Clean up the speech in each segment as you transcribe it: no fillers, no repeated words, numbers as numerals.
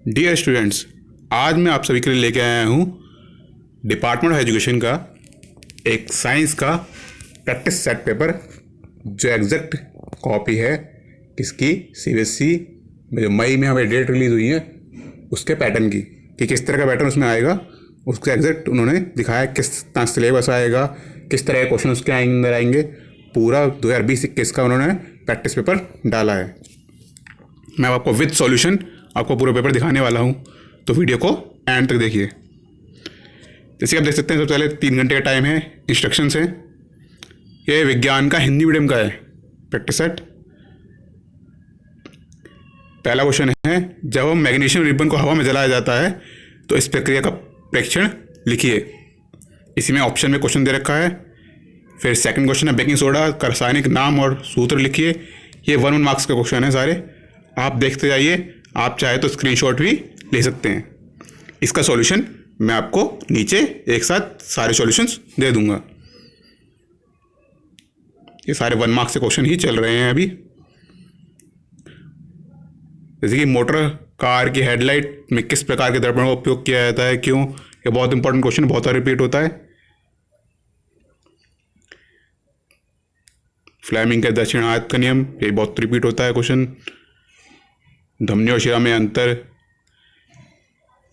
Dear students, आज मैं आप सभी के लिए लेके आया हूँ डिपार्टमेंट ऑफ एजुकेशन का एक साइंस का प्रैक्टिस सेट पेपर जो एग्जैक्ट कॉपी है किसकी सीबीएसई में जो मई में हमें डेट रिलीज़ हुई है उसके पैटर्न की कि किस तरह का पैटर्न उसमें आएगा। उसके एग्जैक्ट उन्होंने दिखाया किस तरह सिलेबस आएगा, किस तरह के क्वेश्चन उसके अंदर आएंगे। पूरा 2020-21 का उन्होंने प्रैक्टिस पेपर डाला है। मैं आपको विद सॉल्यूशन आपको पूरा पेपर दिखाने वाला हूँ, तो वीडियो को एंड तक देखिए। जैसे कि आप देख सकते हैं, सबसे पहले 3 घंटे का टाइम है, इंस्ट्रक्शंस है। ये विज्ञान का हिंदी मीडियम का है प्रैक्टिस सेट। पहला क्वेश्चन है, जब हम मैग्नीशियम रिबन को हवा में जलाया जाता है तो इस प्रक्रिया का प्रेक्षण लिखिए। इसी में ऑप्शन में क्वेश्चन दे रखा है। फिर सेकंड क्वेश्चन है, बेकिंग सोडा का रासायनिक नाम और सूत्र लिखिए। ये 1 मार्क्स का क्वेश्चन है सारे, आप देखते जाइए। आप चाहे तो स्क्रीनशॉट भी ले सकते हैं। इसका सॉल्यूशन मैं आपको नीचे एक साथ सारे सॉल्यूशंस दे दूंगा। ये सारे 1 मार्क्स के क्वेश्चन ही चल रहे हैं अभी। जैसे कि मोटर कार की हेडलाइट में किस प्रकार के दर्पण का उपयोग किया जाता है, क्यों? ये बहुत इंपॉर्टेंट क्वेश्चन, बहुत बार रिपीट होता है। फ्लेमिंग के दक्षिणावर्त का नियम, ये बहुत रिपीट होता है क्वेश्चन। धमनी और शिरा में अंतर,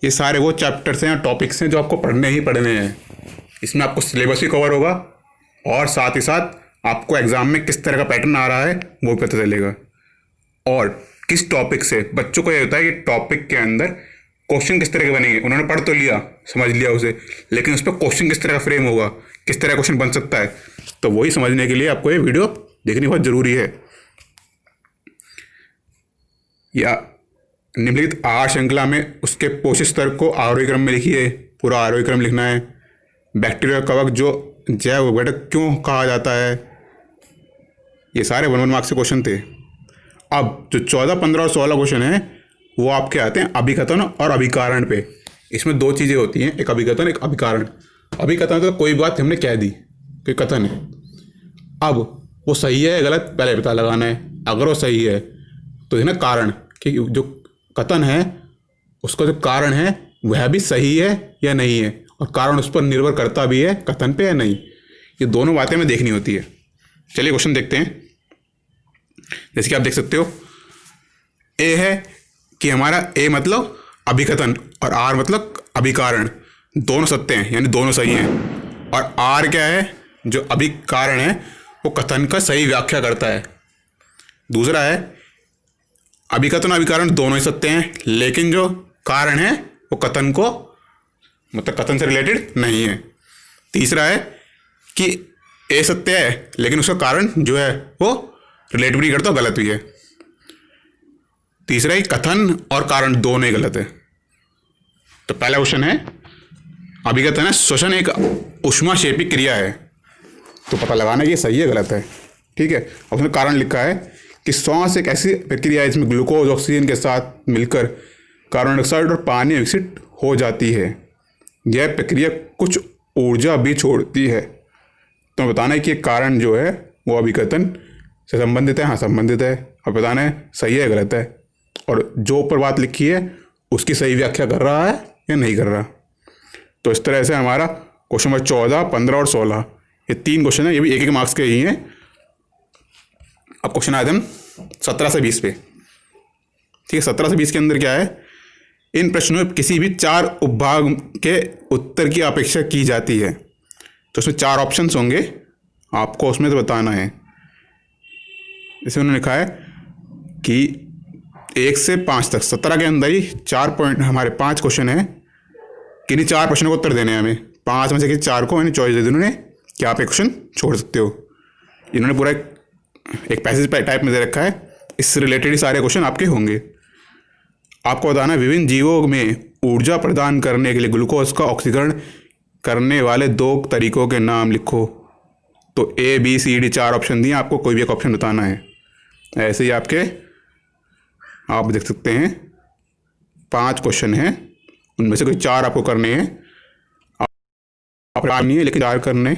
ये सारे वो चैप्टर्स हैं, टॉपिक्स हैं जो आपको पढ़ने ही पढ़ने हैं। इसमें आपको सिलेबस भी कवर होगा और साथ ही साथ आपको एग्जाम में किस तरह का पैटर्न आ रहा है वो भी पता चलेगा। और किस टॉपिक से बच्चों को ये होता है कि टॉपिक के अंदर क्वेश्चन किस तरह के बनेंगे। उन्होंने पढ़ तो लिया, समझ लिया उसे, लेकिन उस पर क्वेश्चन किस तरह का फ्रेम होगा, किस तरह का क्वेश्चन बन सकता है, तो वही समझने के लिए आपको ये वीडियो देखनी बहुत ज़रूरी है। या निम्नलिखित आहार श्रृंखला में उसके पोषक स्तर को आरोही क्रम में लिखिए। पूरा आरोही क्रम लिखना है। बैक्टीरिया कवक जो जैव विघटक क्यों कहा जाता है, ये सारे 1 मार्क्स के क्वेश्चन थे। अब जो 14, 15 और 16 क्वेश्चन हैं वो आपके आते हैं अभिकथन और अभिकारण पे। इसमें 2 चीज़ें होती हैं, एक अभिकथन एक अभिकारण। अभिकथन तो कोई बात हमने कह दी, कोई कथन है, अब वो सही है या गलत पहले पता लगाना है। अगर वो सही है तो है ना कारण, कि जो कथन है उसका जो कारण है वह भी सही है या नहीं है, और कारण उस पर निर्भर करता भी है कथन पे या नहीं। ये दोनों बातें हमें देखनी होती है। चलिए क्वेश्चन देखते हैं। जैसे कि आप देख सकते हो, ए है कि हमारा ए मतलब अभिकथन और आर मतलब अभिकारण, दोनों सत्य हैं, यानी दोनों सही हैं। और आर क्या है, जो अभिकारण है वो कथन का सही व्याख्या करता है। दूसरा है अभिकथन अभिकारण दोनों ही सत्य हैं, लेकिन जो कारण है वो कथन को मतलब कथन से रिलेटेड नहीं है। तीसरा है कि ए सत्य है लेकिन उसका कारण जो है वो रिलेट भी नहीं करता, गलत भी है। तीसरा ही कथन और कारण दोनों ही गलत है। तो पहला क्वेश्चन है, अभिकथन है श्वसन एक ऊष्माक्षेपी क्रिया है, तो पता लगाना ये सही है गलत है। ठीक है, और उसमें कारण लिखा है कि श्वास एक ऐसी प्रक्रिया है जिसमें ग्लूकोज ऑक्सीजन के साथ मिलकर कार्बन डाइऑक्साइड और पानी विकसित हो जाती है। यह प्रक्रिया कुछ ऊर्जा भी छोड़ती है। तो बताना है कि कारण जो है वो अभिकथन से संबंधित है, हाँ संबंधित है, और बताना है सही है गलत है, और जो ऊपर बात लिखी है उसकी सही व्याख्या कर रहा है या नहीं कर रहा। तो इस तरह से हमारा क्वेश्चन नंबर 14, 15 और 16 ये 3 क्वेश्चन है, ये भी 1-1 मार्क्स के ही हैं। अब क्वेश्चन आए थे हम 17 से 20 पे। ठीक है, 17 से 20 के अंदर क्या है, इन प्रश्नों में किसी भी 4 उपभाग के उत्तर की अपेक्षा की जाती है। तो उसमें 4 ऑप्शंस होंगे, आपको उसमें से बताना है। इसमें उन्होंने लिखा है कि 1 से 5 तक 17 के अंदर ही 4 पॉइंट हमारे 5 क्वेश्चन हैं। किन्हीं 4 प्रश्नों को उत्तर देने हैं हमें, 5 में से किसी 4 को चॉइस दे दी उन्होंने कि आप एक क्वेश्चन छोड़ सकते हो। इन्होंने पूरा एक पैसेज टाइप में दे रखा है, इससे रिलेटेड ही सारे क्वेश्चन आपके होंगे। आपको बताना है विभिन्न जीवों में ऊर्जा प्रदान करने के लिए ग्लूकोज का ऑक्सीकरण करने वाले 2 तरीकों के नाम लिखो। तो A, B, C, D 4 option दिए, आपको कोई भी एक ऑप्शन बताना है। ऐसे ही आपके आप देख सकते हैं 5 क्वेश्चन हैं, उनमें से कोई 4 आपको करने हैं। आप नहीं है लेकिन 4 करने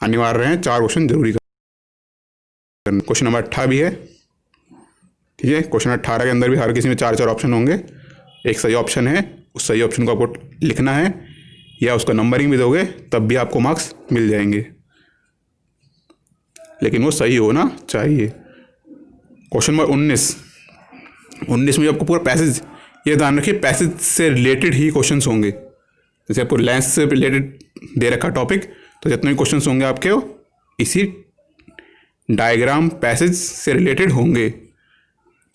अनिवार्य हैं, 4 क्वेश्चन जरूरी करना। क्वेश्चन नंबर 18 भी है। ठीक है, क्वेश्चन 18 के अंदर भी हर किसी में 4-4 ऑप्शन होंगे, एक सही ऑप्शन है, उस सही ऑप्शन को आपको लिखना है या उसका नंबरिंग भी दोगे तब भी आपको मार्क्स मिल जाएंगे, लेकिन वो सही होना चाहिए। क्वेश्चन नंबर 19 में आपको पूरा पैसेज, ये ध्यान रखिए पैसेज से रिलेटेड ही क्वेश्चंस होंगे। जैसे आपको लेंथ से रिलेटेड दे रखा टॉपिक, तो जितने भी क्वेश्चंस होंगे आपके वो इसी डायग्राम पैसेज से रिलेटेड होंगे।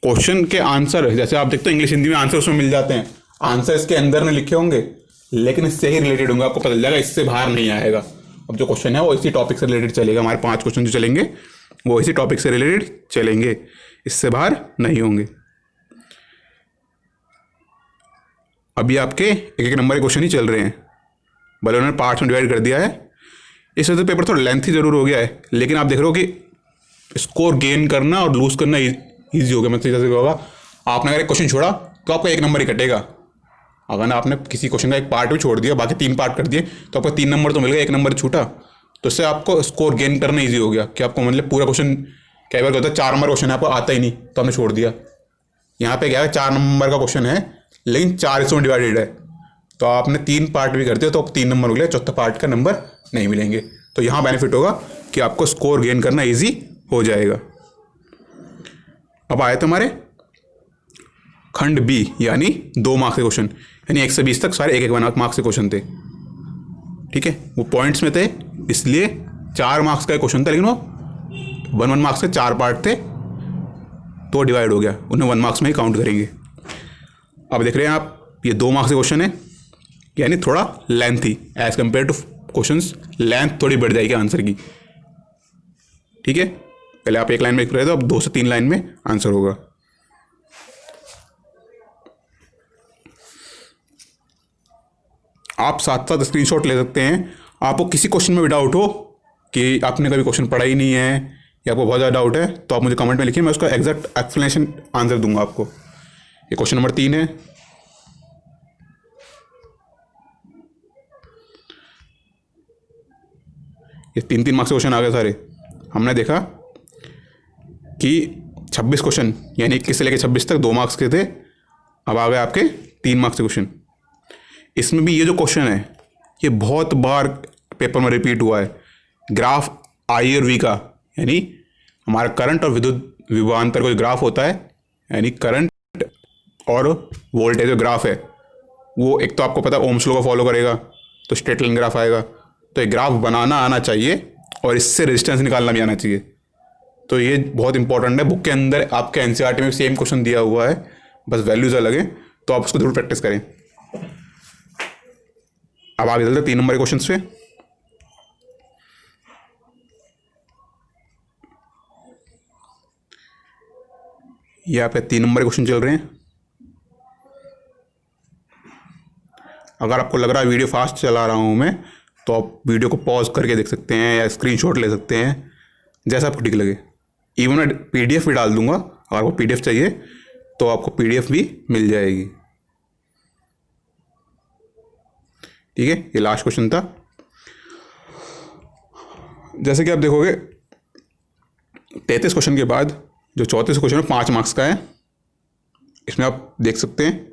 क्वेश्चन के आंसर जैसे आप देखते हो इंग्लिश हिंदी में आंसर उसमें मिल जाते हैं, आंसर इसके अंदर नहीं लिखे होंगे लेकिन इससे ही रिलेटेड होंगे, आपको पता चल जाएगा, इससे बाहर नहीं आएगा। अब जो क्वेश्चन है वो इसी टॉपिक से रिलेटेड चलेगा। हमारे 5 क्वेश्चन जो चलेंगे वो इसी टॉपिक से रिलेटेड चलेंगे, इससे बाहर नहीं होंगे। अभी आपके एक एक नंबर के क्वेश्चन ही चल रहे हैं, भले उन्होंने पार्ट्स में डिवाइड कर दिया है। इस वजह से पेपर थोड़ा लेंथी जरूर हो गया है, लेकिन आप देख रहे हो कि स्कोर गेन करना और लूज करना ईजी हो गया। मतलब जैसे होगा, आपने अगर एक क्वेश्चन छोड़ा तो आपका 1 नंबर ही कटेगा। अगर आपने किसी क्वेश्चन का एक पार्ट भी छोड़ दिया, बाकी 3 पार्ट कर दिए, तो आपको 3 नंबर तो मिल गया, 1 नंबर छूटा, तो इससे आपको स्कोर गेन करना ईजी हो गया कि आपको मतलब पूरा क्वेश्चन, कई बार होता है 4 नंबर क्वेश्चन है आपको आता ही नहीं तो आपने छोड़ दिया। यहाँ पे क्या है, 4 नंबर का क्वेश्चन है लेकिन 4 हिस्सों में डिवाइडेड है, तो आपने 3 पार्ट भी करते हो तो 3 नंबर मिले, चौथा पार्ट का नंबर नहीं मिलेंगे। तो यहाँ बेनिफिट होगा कि आपको स्कोर गेन करना ईजी हो जाएगा। अब आए थे हमारे खंड बी, यानी 2 मार्क्स के क्वेश्चन, यानी 1 से 20 तक सारे 1-1 मार्क्स के क्वेश्चन थे। ठीक है, वो पॉइंट्स में थे इसलिए 4 मार्क्स का क्वेश्चन था, लेकिन वो 1 मार्क्स के 4 पार्ट थे तो डिवाइड हो गया, उन्हें 1 मार्क्स में ही काउंट करेंगे। अब देख रहे हैं आप, ये 2 मार्क्स के क्वेश्चन है, यानी थोड़ा lengthy as compare to questions, length थोड़ी बढ़ जाएगी आंसर की। ठीक है, पहले आप 1 लाइन में लिख रहे थे, अब 2 से 3 लाइन में आंसर होगा। आप साथ साथ स्क्रीनशॉट ले सकते हैं। आपको किसी क्वेश्चन में भी डाउट हो कि आपने कभी क्वेश्चन पढ़ा ही नहीं है या आपको बहुत ज़्यादा डाउट है, तो आप मुझे कमेंट में लिखिए, मैं उसका एग्जैक्ट एक्सप्लेनेशन आंसर दूंगा आपको। ये क्वेश्चन नंबर 3 है। ये 3-3 मार्क्स के क्वेश्चन आ गए सारे। हमने देखा कि 26 क्वेश्चन, यानी 21 से लेकर 26 तक 2 मार्क्स के थे, अब आ गए आपके 3 मार्क्स के क्वेश्चन। इसमें भी ये जो क्वेश्चन है ये बहुत बार पेपर में रिपीट हुआ है। ग्राफ आई और वी का, यानी हमारा करंट और विद्युत विभवांतर का जो ग्राफ होता है, यानी करंट और वोल्टेज जो ग्राफ है वो, एक तो आपको पता है ओम्स लॉ को फॉलो करेगा तो स्ट्रेट लाइन ग्राफ आएगा। तो ये ग्राफ बनाना आना चाहिए और इससे रेजिस्टेंस निकालना भी आना चाहिए। तो ये बहुत इंपॉर्टेंट है। बुक के अंदर आपके एनसीईआरटी में सेम क्वेश्चन दिया हुआ है, बस वैल्यूज अलग है, तो आप उसको जरूर प्रैक्टिस करें। अब आगे चलते 3 नंबर के क्वेश्चन पे। ये आपके 3 नंबर के क्वेश्चन चल रहे हैं। अगर आपको लग रहा है वीडियो फास्ट चला रहा हूँ मैं, तो आप वीडियो को पॉज करके देख सकते हैं या स्क्रीनशॉट ले सकते हैं, जैसा आपको ठीक लगे। इवन मैं PDF भी डाल दूंगा, अगर आपको PDF चाहिए तो आपको PDF भी मिल जाएगी। ठीक है, ये लास्ट क्वेश्चन था। जैसे कि आप देखोगे 33 क्वेश्चन के बाद जो 34 क्वेश्चन है 5 मार्क्स का है। इसमें आप देख सकते हैं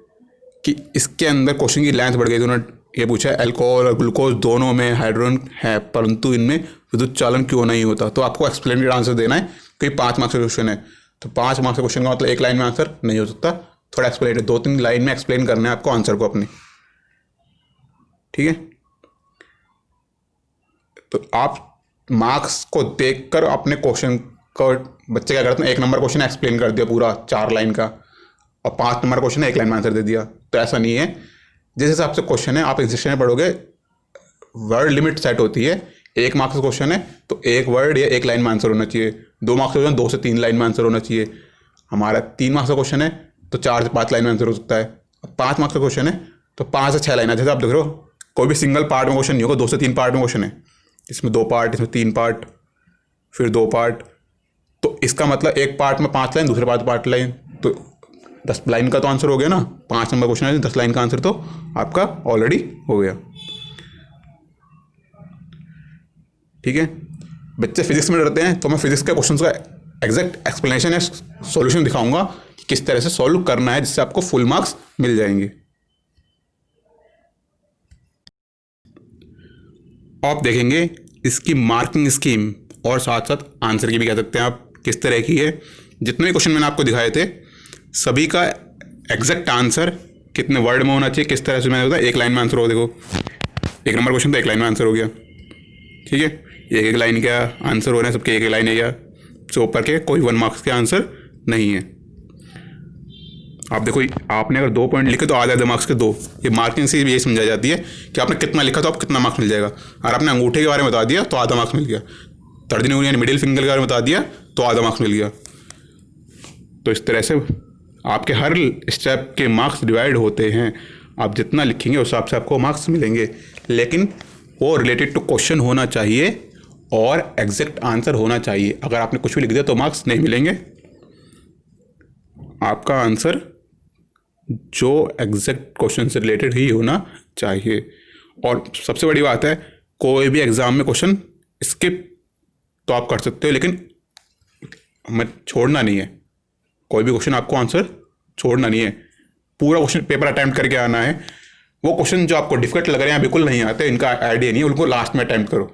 कि इसके अंदर क्वेश्चन की लेंथ बढ़ गई। तो उन्होंने ये पूछा है अल्कोहल और ग्लूकोज दोनों में हाइड्रोजन है, परंतु इनमें विद्युत चालन क्यों नहीं होता। तो आपको एक्सप्लेनेड आंसर देना है कि 5 मार्क्स का क्वेश्चन है, तो 5 मार्क्स का क्वेश्चन का मतलब 1 लाइन में आंसर नहीं हो सकता, थोड़ा एक्सप्लेनेड 2-3 लाइन में एक्सप्लेन करना है आपको आंसर को अपने। ठीक है, तो आप मार्क्स को देखकर अपने क्वेश्चन को, बच्चे क्या करते हैं 1 नंबर क्वेश्चन एक्सप्लेन कर दिया पूरा 4 लाइन का, और 5 नंबर क्वेश्चन 1 लाइन में आंसर दे दिया। तो ऐसा नहीं है। जिस हिसाब से क्वेश्चन है आप एग्जिस्टेंस में पढ़ोगे, वर्ड लिमिट सेट होती है। 1 मार्क्स का क्वेश्चन है तो 1 वर्ड या 1 लाइन में आंसर होना चाहिए। 2 मार्क्स का क्वेश्चन 2 से 3 लाइन में आंसर होना चाहिए। हमारा 3 मार्क्स का क्वेश्चन है तो 4 से 5 लाइन में आंसर हो सकता है। 5 मार्क्स का क्वेश्चन है तो 5 से 6 लाइन है। जैसे आप देख रहे हो कोई भी सिंगल पार्ट में क्वेश्चन नहीं होगा, 2 से 3 पार्ट में क्वेश्चन है। इसमें 2 पार्ट, इसमें 3 पार्ट, फिर 2 पार्ट, तो इसका मतलब एक पार्ट में 5 लाइन, दूसरे पार्ट 5 लाइन, तो 10 लाइन का तो आंसर हो गया ना। 5 नंबर क्वेश्चन है, 10 लाइन का आंसर तो आपका ऑलरेडी हो गया। ठीक है, बच्चे फिजिक्स में डरते हैं तो मैं फिजिक्स के क्वेश्चन का एग्जैक्ट एक्सप्लेनेशन या सॉल्यूशन दिखाऊंगा किस तरह से सॉल्व करना है जिससे आपको फुल मार्क्स मिल जाएंगे। आप देखेंगे इसकी मार्किंग स्कीम और साथ साथ आंसर की भी कह सकते हैं आप किस तरह की है। जितने भी क्वेश्चन मैंने आपको दिखाए थे सभी का एग्जैक्ट आंसर कितने वर्ड में होना चाहिए, किस तरह से मैंने बताया एक लाइन में आंसर हो। देखो 1 नंबर क्वेश्चन तो 1 लाइन में आंसर हो गया, ठीक है। एक लाइन का आंसर हो रहा है, सबके एक लाइन है या से ऊपर के कोई 1 मार्क्स के आंसर नहीं है। आप देखो आपने अगर 2 पॉइंट लिखे तो आधे मार्क्स के 2। ये मार्किंग से ये समझाई जाती है कि आपने कितना लिखा तो आप कितना मार्क्स मिल जाएगा। अगर आपने अंगूठे के बारे में बता दिया तो आधा मार्क्स मिल गया, तर्जनी उंगली यानी मिडिल फिंगर के बारे में बता दिया तो आधा मार्क्स मिल गया। तो इस तरह से आपके हर स्टेप के मार्क्स डिवाइड होते हैं। आप जितना लिखेंगे उस हिसाब से आपको मार्क्स मिलेंगे, लेकिन वो रिलेटेड टू क्वेश्चन होना चाहिए और एग्जैक्ट आंसर होना चाहिए। अगर आपने कुछ भी लिख दिया तो मार्क्स नहीं मिलेंगे। आपका आंसर जो एग्जैक्ट क्वेश्चन से रिलेटेड ही होना चाहिए। और सबसे बड़ी बात है, कोई भी एग्जाम में क्वेश्चन स्किप तो आप कर सकते हो, लेकिन हमें छोड़ना नहीं है। कोई भी क्वेश्चन आपको आंसर छोड़ना नहीं है, पूरा क्वेश्चन पेपर अटैम्प्ट करके आना है। वो क्वेश्चन जो आपको डिफिकल्ट लग रहे हैं, बिल्कुल नहीं आते, इनका आइडिया नहीं है, उनको लास्ट में अटैम्प्ट करो,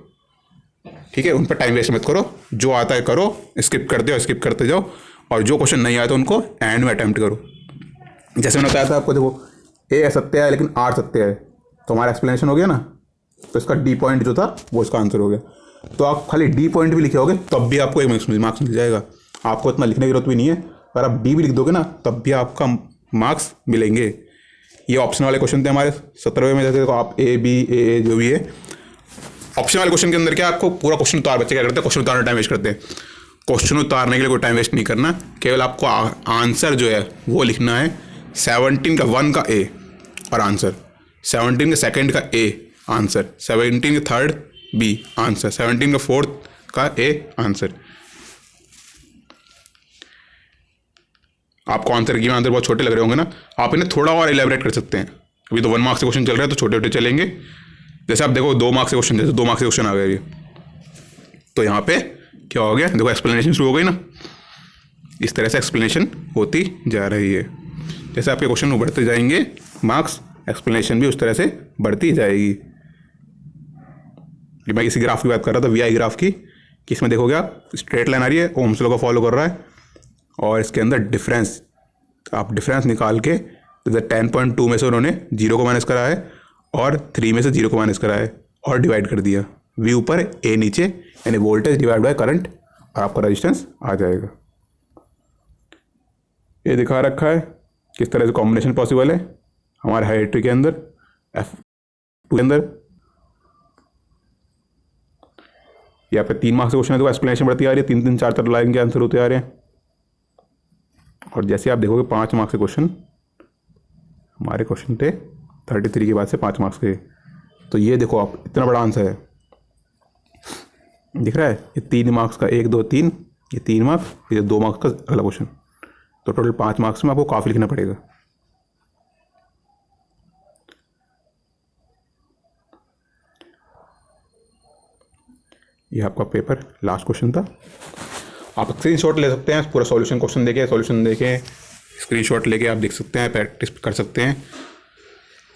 ठीक है। उन पर टाइम वेस्ट मत करो, जो आता है करो, स्किप करते जाओ, स्किप करते जाओ, और जो क्वेश्चन नहीं आता उनको एंड में अटैम्प्ट करो। जैसे मैंने बताया था आपको, देखो ए सत्य है लेकिन आर सत्य है, तो हमारा एक्सप्लेनेशन हो गया ना, तो इसका डी पॉइंट जो था वो इसका आंसर हो गया। तो आप खाली डी पॉइंट भी लिखे होगे तब भी आपको 1 मार्क्स मिल जाएगा। आपको इतना लिखने की जरूरत भी नहीं है, अगर आप डी भी लिख दोगे ना तब भी आपका मार्क्स मिलेंगे। ये ऑप्शन वाले क्वेश्चन थे हमारे 17वें में। जैसे तो आप ए बी ए जो भी है, ऑप्शन वाले क्वेश्चन के अंदर क्या आपको पूरा क्वेश्चन उतार, बच्चे क्या करते हैं क्वेश्चन उतारने टाइम वेस्ट करते हैं। क्वेश्चन उतारने के लिए कोई टाइम वेस्ट नहीं करना, केवल आपको आंसर जो है वो लिखना है। 17 का 1 का ए और आंसर, 17 का 2 का ए आंसर, 17 का 3rd बी आंसर, 17 का 4th का ए आंसर। आपको आंसर की आंसर बहुत छोटे लग रहे होंगे ना, आप इन्हें थोड़ा और एलेबरेट कर सकते हैं। अभी तो 1 मार्क्स के क्वेश्चन चल रहे हैं तो छोटे छोटे चलेंगे। जैसे आप देखो 2 मार्क्स के क्वेश्चन, जैसे 2 मार्क्स के क्वेश्चन आ गए, तो यहाँ पे क्या हो गया, देखो एक्सप्लेनेशन शुरू हो गई ना। इस तरह से एक्सप्लेनेशन होती जा रही है। जैसे आपके क्वेश्चन बढ़ते जाएंगे मार्क्स, एक्सप्लेनेशन भी उस तरह से बढ़ती जाएगी। मैं किसी ग्राफ की बात कर रहा था, वीआई ग्राफ की, कि इसमें देखोगे आप स्ट्रेट लाइन आ रही है, ओम्स लॉ को फॉलो कर रहा है, और इसके अंदर डिफरेंस, आप डिफरेंस निकाल के, जैसे 10.2 में से उन्होंने 0 को माइनस करा है और 3 में से 0 को माइनस करा है और डिवाइड कर दिया। वी ऊपर ए नीचे, यानी वोल्टेज डिवाइड बाय करंट, और आपका रेजिस्टेंस आ जाएगा। ये दिखा रखा है किस तरह से कॉम्बिनेशन पॉसिबल है हमारे हाइड्रोट्री के अंदर, F2 के अंदर। यहाँ पे 3 मार्क्स के क्वेश्चन है, तो एक्सप्लेनेशन बढ़ती आ रही है, 3 4 लाइन के आंसर होते आ रहे हैं। और जैसे आप देखोगे 5 मार्क्स के क्वेश्चन, हमारे क्वेश्चन थे 33 के बाद से 5 मार्क्स के। तो ये देखो आप, इतना बड़ा आंसर है, दिख रहा है। ये 3 मार्क्स का 1 2 3, ये 3 मार्क्स, ये 2 मार्क्स का अगला क्वेश्चन, तो टोटल 5 मार्क्स में आपको काफ़ी लिखना पड़ेगा। ये आपका पेपर लास्ट क्वेश्चन था। आप स्क्रीनशॉट ले सकते हैं, पूरा सॉल्यूशन क्वेश्चन देखें स्क्रीनशॉट लेके आप देख सकते हैं, प्रैक्टिस कर सकते हैं।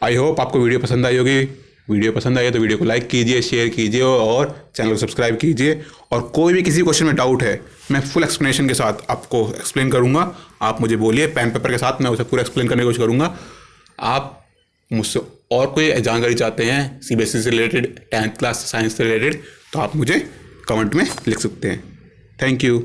आई होप आपको वीडियो पसंद आई होगी। वीडियो पसंद आई है तो वीडियो को लाइक कीजिए, शेयर कीजिए और चैनल को सब्सक्राइब कीजिए। और कोई भी किसी क्वेश्चन में डाउट है, मैं फुल एक्सप्लेनेशन के साथ आपको एक्सप्लेन करूँगा। आप मुझे बोलिए, पेन पेपर के साथ मैं उसे पूरा एक्सप्लेन करने की कोशिश करूँगा। आप मुझसे और कोई जानकारी चाहते हैं सीबीएसई से रिलेटेड, 10th क्लास साइंस से रिलेटेड, तो आप मुझे कमेंट में लिख सकते हैं। Thank you.